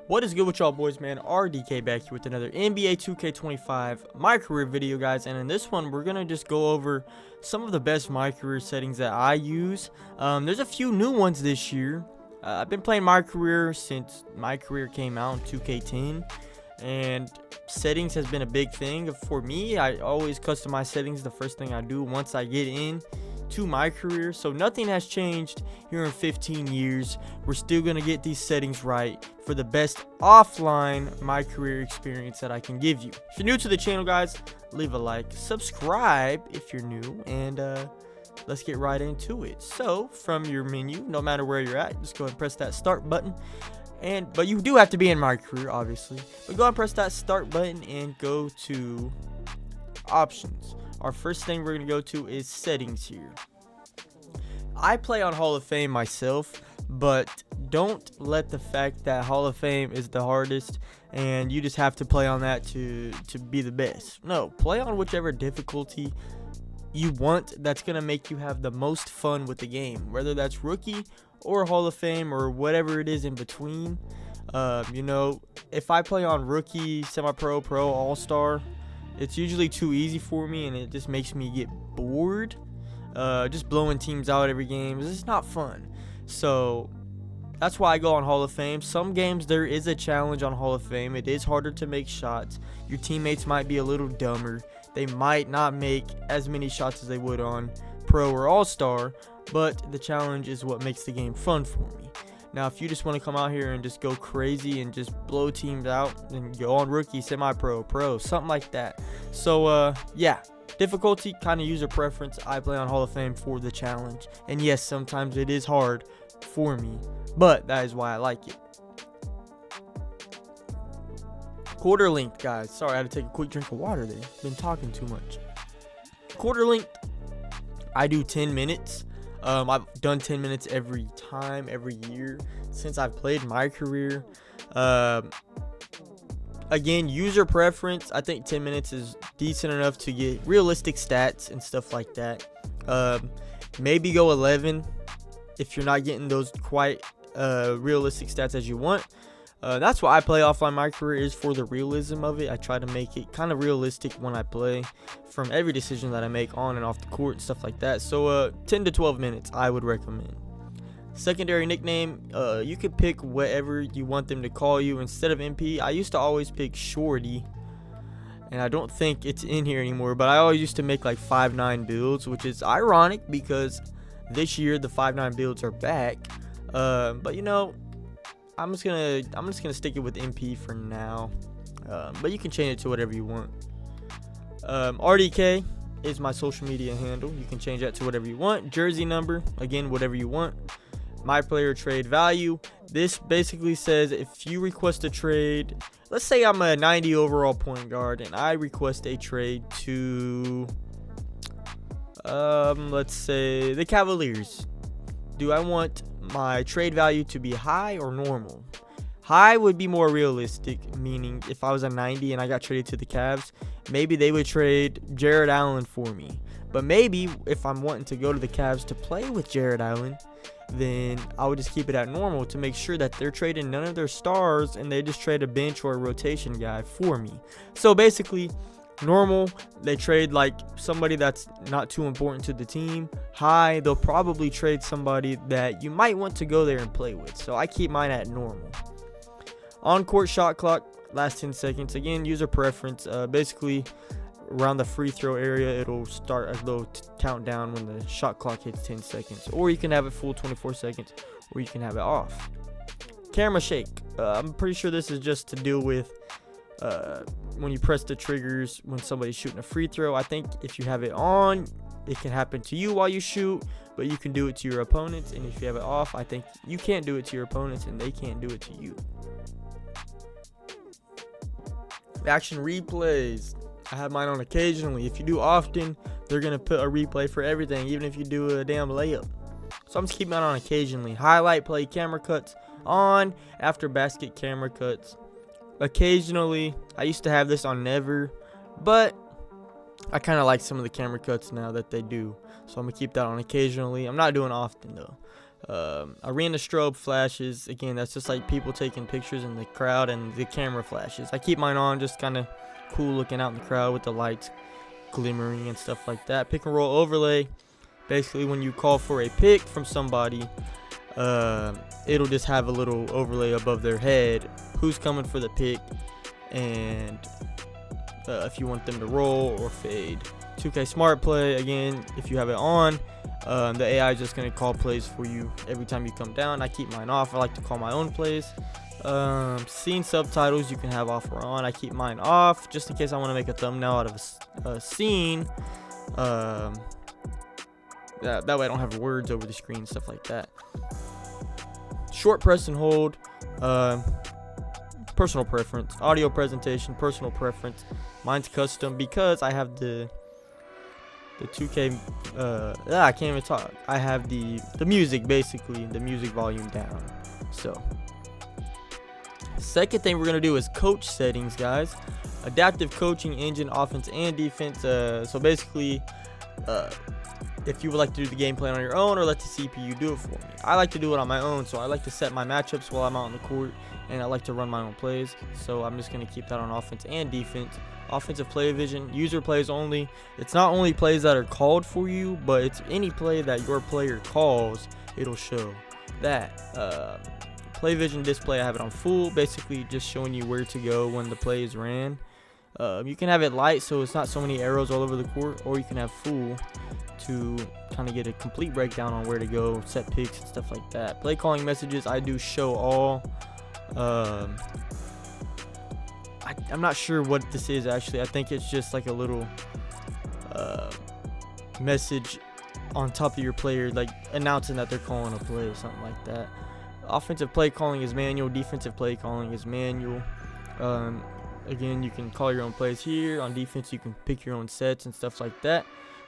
What is good with y'all boys, man? RDK back here with another NBA 2K25 My Career video, guys. And in this one, we're going to just go over some of the best My Career settings that I use. There's a few new ones this year. I've been playing My Career since My Career came out in 2K10. And settings has been a big thing for me. I always customize settings the first thing I do once I get in to My Career. So nothing has changed here in 15 years. We're still going to get these settings right for the best offline My Career experience that I can give you. If you're new to the channel, guys, leave a like, subscribe if you're new, and let's get right into it. So from your menu, no matter where you're at, just go ahead and press that start button. But you do have to be in My Career, obviously. But go ahead and press that start button and go to options. Our first thing we're going to go to is settings here. I play on Hall of Fame myself, but don't let the fact that Hall of Fame is the hardest and you just have to play on that to be the best. No, play on whichever difficulty you want that's going to make you have the most fun with the game, whether that's rookie or Hall of Fame or whatever it is in between. If I play on rookie, semi-pro, pro, all-star, it's usually too easy for me and it just makes me get bored. Just blowing teams out every game, it's not fun. So that's why I go on Hall of Fame. Some games there is a challenge on Hall of Fame. It is harder to make shots. Your teammates might be a little dumber. They might not make as many shots as they would on pro or all-star, but the challenge is what makes the game fun for me. Now, if you just want to come out here and just go crazy and just blow teams out, then go on rookie, semi-pro, pro, something like that. So, yeah, difficulty, kind of user preference. I play on Hall of Fame for the challenge. And yes, sometimes it is hard for me, but that is why I like it. Quarter length, guys. Sorry, I had to take a quick drink of water there. Been talking too much. Quarter length, I do 10 minutes. I've done 10 minutes every year since I've played My Career. Again, user preference. I think 10 minutes is decent enough to get realistic stats and stuff like that. Maybe go 11 if you're not getting those quite realistic stats as you want. That's why I play offline My Career, is for the realism of it. I try to make it kind of realistic when I play from every decision that I make on and off the court and stuff like that. So 10 to 12 minutes I would recommend. Secondary nickname, you could pick whatever you want them to call you. Instead of MP, I used to always pick Shorty, and I don't think it's in here anymore, but I always used to make like 5'9" builds, which is ironic because this year the 5'9" builds are back. But you know, I'm just gonna stick it with MP for now, but you can change it to whatever you want. RDK is my social media handle. You can change that to whatever you want. Jersey number, again, whatever you want. My player trade value. This basically says if you request a trade, let's say I'm a 90 overall point guard and I request a trade to let's say the Cavaliers. Do I want my trade value to be high or normal? High would be more realistic, meaning if I was a 90 and I got traded to the Cavs, maybe they would trade Jared Allen for me. But maybe if I'm wanting to go to the Cavs to play with Jared Allen, then I would just keep it at normal to make sure that they're trading none of their stars and they just trade a bench or a rotation guy for me. So basically, normal, they trade like somebody that's not too important to the team. High, they'll probably trade somebody that you might want to go there and play with. So I keep mine at normal. On court shot clock, last 10 seconds. Again, user preference. Basically, around the free throw area, it'll start a little countdown when the shot clock hits 10 seconds. Or you can have it full 24 seconds, or you can have it off. Camera shake. I'm pretty sure this is just to deal with when you press the triggers when somebody's shooting a free throw. I think if you have it on, it can happen to you while you shoot, but you can do it to your opponents. And if you have it off, I think you can't do it to your opponents and they can't do it to you. Action replays. I have mine on occasionally. If you do often, they're going to put a replay for everything, even if you do a damn layup. So I'm just keeping mine on occasionally. Highlight play camera cuts on, after basket camera cuts. Occasionally, I used to have this on never, but I kind of like some of the camera cuts now that they do. So I'm going to keep that on occasionally. I'm not doing often though. Arena strobe flashes, again, that's just like people taking pictures in the crowd, and the camera flashes. I keep mine on, just kind of cool looking out in the crowd with the lights glimmering and stuff like that. Pick and roll overlay, basically when you call for a pick from somebody, it'll just have a little overlay above their head, who's coming for the pick, and if you want them to roll or fade. 2K Smart Play, again, if you have it on, the AI is just going to call plays for you every time you come down. I keep mine off. I like to call my own plays. Scene subtitles you can have off or on. I keep mine off just in case I want to make a thumbnail out of a scene. That way I don't have words over the screen, stuff like that. Short press and hold. Personal preference. Audio presentation, personal preference. Mine's custom because I have the 2K, I can't even talk. I have the music, basically, the music volume down. So, second thing we're going to do is coach settings, guys. Adaptive coaching engine, offense and defense. So basically, if you would like to do the gameplay on your own or let the CPU do it for me. I like to do it on my own, so I like to set my matchups while I'm out on the court, and I like to run my own plays. So I'm just going to keep that on offense and defense. Offensive play vision, user plays only. It's not only plays that are called for you, but it's any play that your player calls, it'll show that. Play vision display, I have it on full, basically just showing you where to go when the play is ran. You can have it light so it's not so many arrows all over the court, or you can have full to kind of get a complete breakdown on where to go, set picks and stuff like that. Play calling messages, I do show all. I'm not sure what this is actually. I think it's just like a little message on top of your player, like announcing that they're calling a play or something like that. Offensive play calling is manual. Defensive play calling is manual. Again, you can call your own plays here. On defense, you can pick your own sets and stuff like that.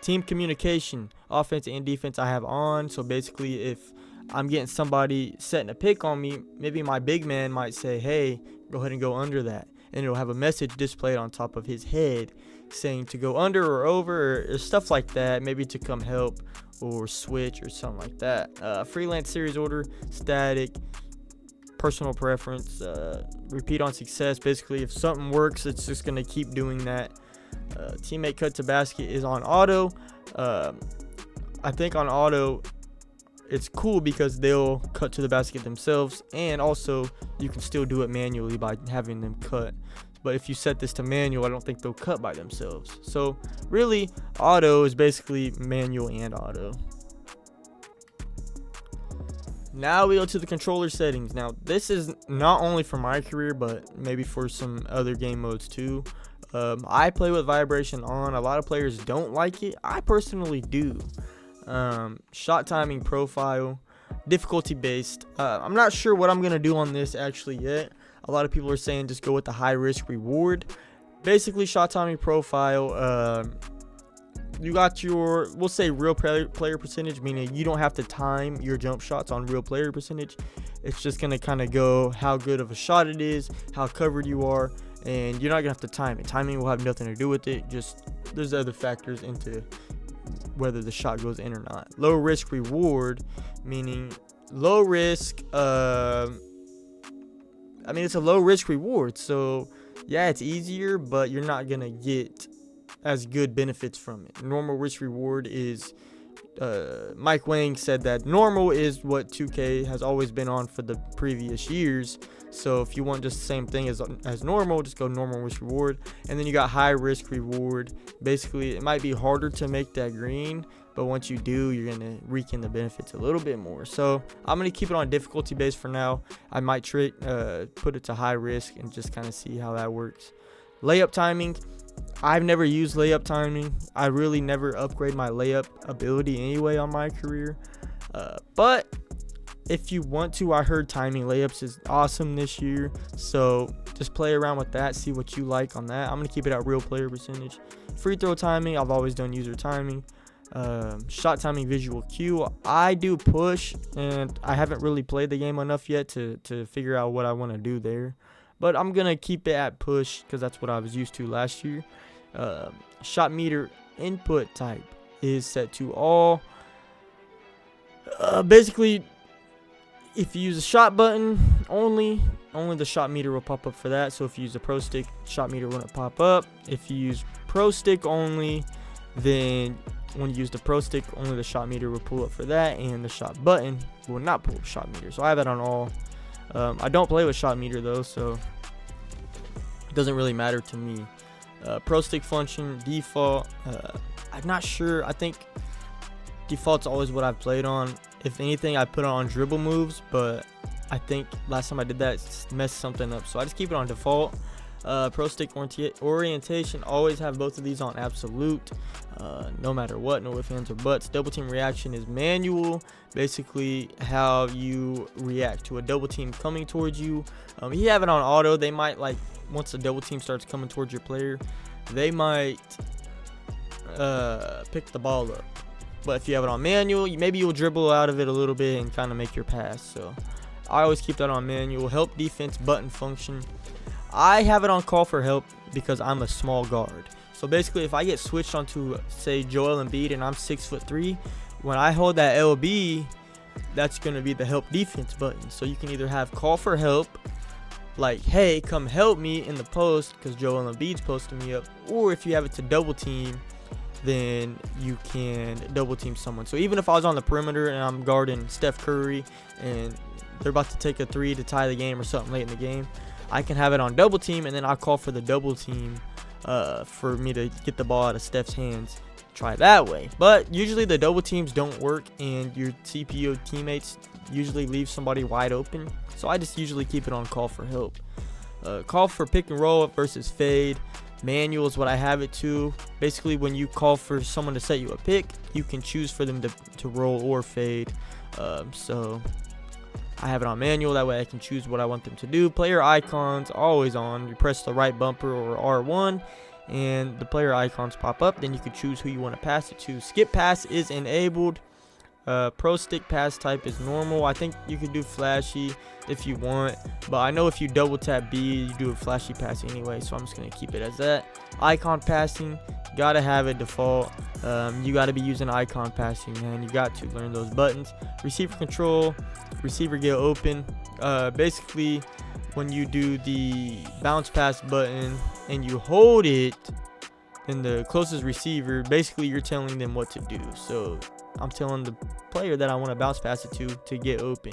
Team communication, offense and defense, I have on. So basically, if I'm getting somebody setting a pick on me, maybe my big man might say, hey, go ahead and go under that. And it'll have a message displayed on top of his head saying to go under or over or stuff like that, maybe to come help or switch or something like that. Freelance series order, static, personal preference, repeat on success. Basically, if something works, it's just going to keep doing that. Teammate cut to basket is on auto. I think on auto, it's cool because they'll cut to the basket themselves, and also you can still do it manually by having them cut. But if you set this to manual, I don't think they'll cut by themselves. So really, auto is basically manual and auto. Now we go to the controller settings. Now this is not only for MyCareer, but maybe for some other game modes too. I play with vibration on. A lot of players don't like it. I personally do. Shot timing profile, difficulty based. I'm not sure what I'm gonna do on this actually yet. A lot of people are saying just go with the high risk reward. Basically, shot timing profile, you got your, we'll say real player percentage, meaning you don't have to time your jump shots on real player percentage. It's just gonna kind of go how good of a shot it is, how covered you are, and you're not gonna have to time it. Timing will have nothing to do with it. Just there's other factors into whether the shot goes in or not. Low risk reward, meaning low risk, I mean, it's a low risk reward, so yeah, it's easier, but you're not gonna get as good benefits from it. Normal risk reward is, Mike Wang said that normal is what 2K has always been on for the previous years. So if you want just the same thing as normal, just go normal risk reward. And then you got high risk reward. Basically, it might be harder to make that green, but once you do, you're gonna reap in the benefits a little bit more. So I'm gonna keep it on difficulty base for now. I might put it to high risk and just kind of see how that works. Layup timing, I've never used layup timing. I really never upgrade my layup ability anyway on MyCareer. But if you want to, I heard timing layups is awesome this year. So just play around with that, see what you like on that. I'm gonna keep it at real player percentage. Free throw timing, I've always done user timing. Shot timing visual cue, I do push, and I haven't really played the game enough yet to figure out what I want to do there, but I'm gonna keep it at push because that's what I was used to last year. Shot meter input type is set to all. Basically If you use the shot button only the shot meter will pop up for that. So if you use the pro stick, shot meter won't pop up. If you use pro stick only, then when you use the pro stick, only the shot meter will pull up for that, and the shot button will not pull up shot meter. So I have it on all. I don't play with shot meter though, so it doesn't really matter to me. Pro stick function default, I'm not sure. I think default's always what I've played on. If anything, I put it on dribble moves, but I think last time I did that, it messed something up, so I just keep it on default. Pro stick orientation, always have both of these on absolute, no matter what, no ifs, ands, or buts. Double team reaction is manual, basically how you react to a double team coming towards you. You have it on auto. They might, like, once the double team starts coming towards your player, they might pick the ball up. But if you have it on manual, maybe you'll dribble out of it a little bit and kind of make your pass. So I always keep that on manual. Help defense button function, I have it on call for help because I'm a small guard. So basically, if I get switched onto, say, Joel Embiid and I'm 6'3", when I hold that LB, that's going to be the help defense button. So you can either have call for help, like, hey, come help me in the post because Joel Embiid's posting me up, or if you have it to double team, then you can double team someone. So even if I was on the perimeter and I'm guarding Steph Curry and they're about to take a 3 to tie the game or something late in the game, I can have it on double team, and then I'll call for the double team for me to get the ball out of Steph's hands. Try that way. But usually the double teams don't work, and your CPU teammates usually leave somebody wide open. So I just usually keep it on call for help. Call for pick and roll versus fade. Manual is what I have it to. Basically, when you call for someone to set you a pick, you can choose for them to roll or fade. So I have it on manual. That way I can choose what I want them to do. Player icons always on. You press the right bumper or R1 and the player icons pop up. Then you can choose who you want to pass it to. Skip pass is enabled. Pro stick pass type is normal. I think you could do flashy if you want, but I know if you double tap B, you do a flashy pass anyway, so I'm just gonna keep it as that. Icon passing, gotta have it default. You gotta be using icon passing, man. You got to learn those buttons. Receiver control, receiver get open. Basically, when you do the bounce pass button and you hold it, then the closest receiver, basically you're telling them what to do. So I'm telling the player that I want to bounce pass it to get open.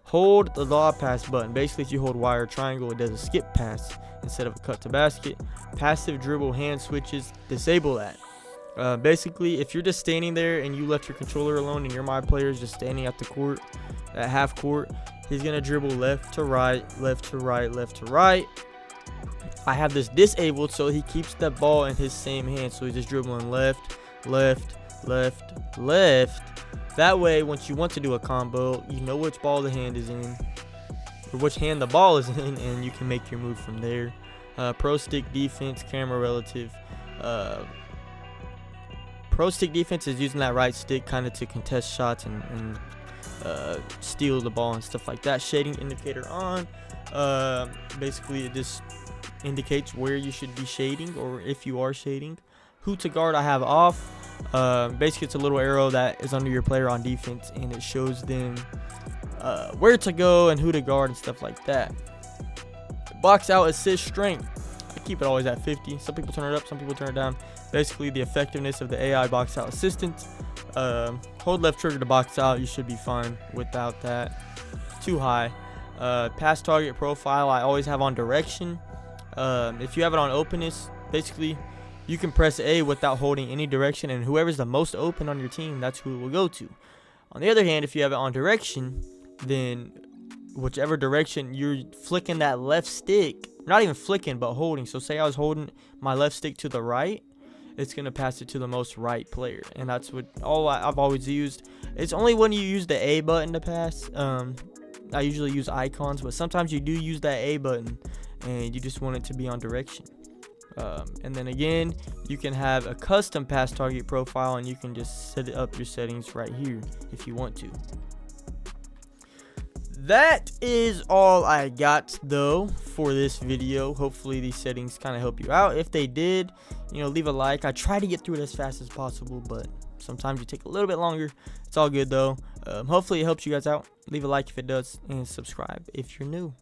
Hold the lob pass button. Basically, if you hold Y or triangle, it does a skip pass instead of a cut to basket. Passive dribble hand switches, disable that. Basically, if you're just standing there and you left your controller alone and my player is just standing at the court, at half court, he's going to dribble left to right, left to right, left to right. I have this disabled so he keeps that ball in his same hand. So he's just dribbling left, left, left, left. That way, once you want to do a combo, you know which ball the hand is in, or which hand the ball is in, and you can make your move from there. Pro stick defense, camera relative. Pro stick defense is using that right stick kind of to contest shots and steal the ball and stuff like that. Shading indicator on. Basically, it just indicates where you should be shading or if you are shading. Who to guard I have off. Basically, it's a little arrow that is under your player on defense, and it shows them where to go and who to guard and stuff like that. Box out assist strength, I keep it always at 50. Some people turn it up, some people turn it down. Basically, the effectiveness of the AI box out assistance. Hold left trigger to box out. You should be fine without that. Too high. Pass target profile, I always have on direction. If you have it on openness, basically you can press A without holding any direction, and whoever's the most open on your team, that's who it will go to. On the other hand, if you have it on direction, then whichever direction you're flicking that left stick, not even flicking, but holding. So say I was holding my left stick to the right, it's going to pass it to the most right player. And that's what I've always used. It's only when you use the A button to pass. I usually use icons, but sometimes you do use that A button and you just want it to be on direction. And then again, you can have a custom pass target profile, and you can just set up your settings right here if you want to. That is all I got though for this video. Hopefully these settings kind of help you out. If they did, leave a like. I try to get through it as fast as possible, but Sometimes you take a little bit longer. It's all good though. Hopefully it helps you guys out. Leave a like if it does, and subscribe if you're new.